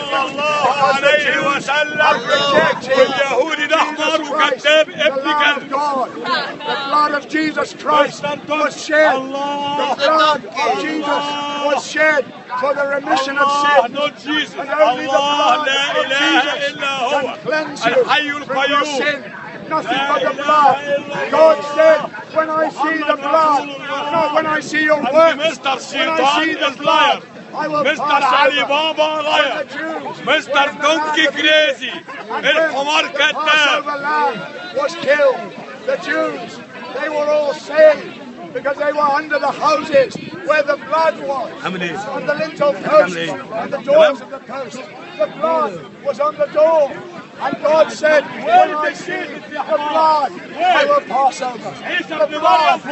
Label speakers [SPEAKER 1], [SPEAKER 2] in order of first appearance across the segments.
[SPEAKER 1] صلى الله عليه وسلم واليهودي الأحمر وكذاب ابن كلب.
[SPEAKER 2] The blood of Jesus Christ was shed. The blood of Jesus was shed for the remission of sin.
[SPEAKER 1] not Jesus.
[SPEAKER 2] And only the
[SPEAKER 1] الله
[SPEAKER 2] blood
[SPEAKER 1] لا
[SPEAKER 2] of
[SPEAKER 1] إله
[SPEAKER 2] Jesus
[SPEAKER 1] إلا هو
[SPEAKER 2] can cleanse you
[SPEAKER 1] الحي
[SPEAKER 2] from your
[SPEAKER 1] القيوم.
[SPEAKER 2] sin. Nothing but the blood. God said, when I see the blood, not when I see your works,
[SPEAKER 1] Mr.
[SPEAKER 2] when I see the blood, I will
[SPEAKER 1] Mr.
[SPEAKER 2] pass
[SPEAKER 1] علي
[SPEAKER 2] over.
[SPEAKER 1] بابا
[SPEAKER 2] When the
[SPEAKER 1] لاير
[SPEAKER 2] Jews
[SPEAKER 1] Mr.
[SPEAKER 2] were in the
[SPEAKER 1] Donkey
[SPEAKER 2] land of
[SPEAKER 1] Crazy
[SPEAKER 2] Egypt, and
[SPEAKER 1] الحمار
[SPEAKER 2] when the
[SPEAKER 1] كذاب.
[SPEAKER 2] Passover lamb was killed, the Jews, they were all saved because they were under the houses where the blood was, on the lintel posts and the doors of the posts. The blood was on the door. And God said, when I see the blood, I will pass over. The blood,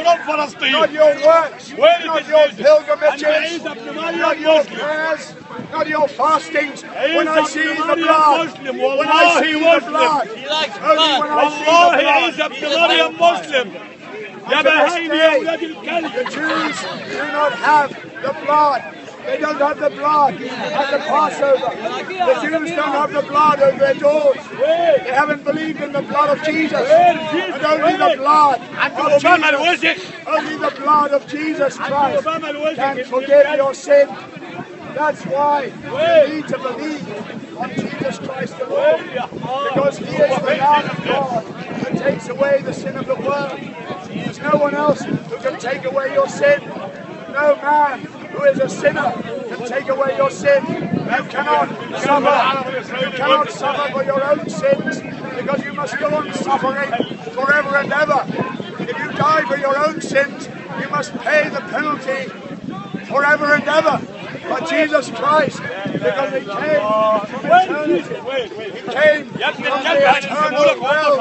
[SPEAKER 2] not your works, not your pilgrimages, not your prayers, not your fastings. When I see the blood, when I see the blood, only when I see
[SPEAKER 1] والله
[SPEAKER 2] the
[SPEAKER 1] عيسى
[SPEAKER 2] blood.
[SPEAKER 1] ابن مريم مسلم يا بهايم يا ولاد الكلب.
[SPEAKER 2] The Jews do not have the blood. They don't have the blood at the Passover. The Jews don't have the blood over their doors. They haven't believed in the blood of Jesus. And only the blood of Jesus, only the blood of Jesus Christ can forgive your sin. That's why you need to believe on Jesus Christ alone. Because He is the Lamb of God that takes away the sin of the world. There's no one else who can take away your sin. No man who is a sinner can take away your sin. You cannot suffer for your own sins because you must go on suffering forever and ever. If you die for your own sins, you must pay the penalty forever and ever. But Jesus Christ, because He came from eternity, He came from the eternal realm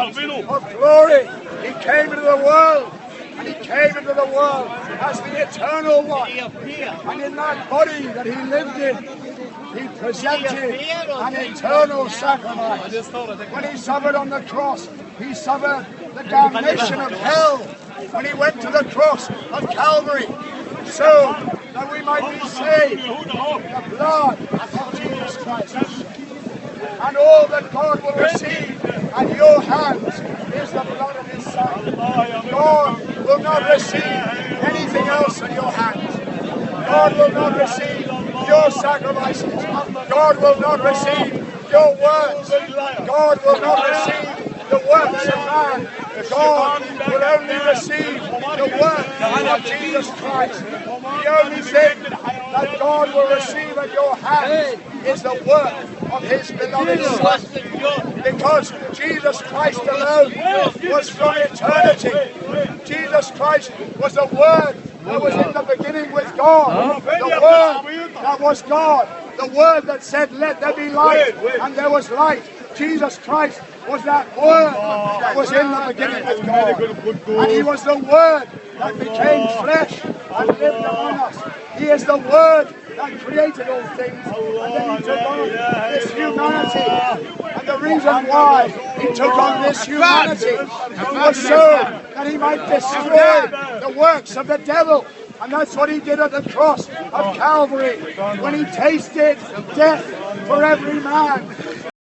[SPEAKER 2] of glory. He came into the world. And He came into the world as the eternal one. And in that body that He lived in, He presented an eternal sacrifice. When He suffered on the cross, He suffered the damnation of hell. When He went to the cross of Calvary, so that we might be saved. The blood of Jesus Christ. And all that God will receive at your hands is the blood of His Son. God will not receive anything else at your hands. God will not receive your sacrifices. God will not receive your words. God will not receive the works of man. God will only receive the work of Jesus Christ. The only thing that God will receive at your hands is the work of His beloved Son. Because Jesus Christ alone was from eternity. Jesus Christ was the Word that was in the beginning with God. The Word that was God. The Word that said, let there be light, and there was light. Jesus Christ was that Word that was in the beginning with God. And He was the Word that became flesh and lived among us. He is the Word that created all things. And then He took on this humanity. And the reason why He took on this humanity was so that He might destroy the works of the devil. And that's what He did at the cross of Calvary, when He tasted death for every man.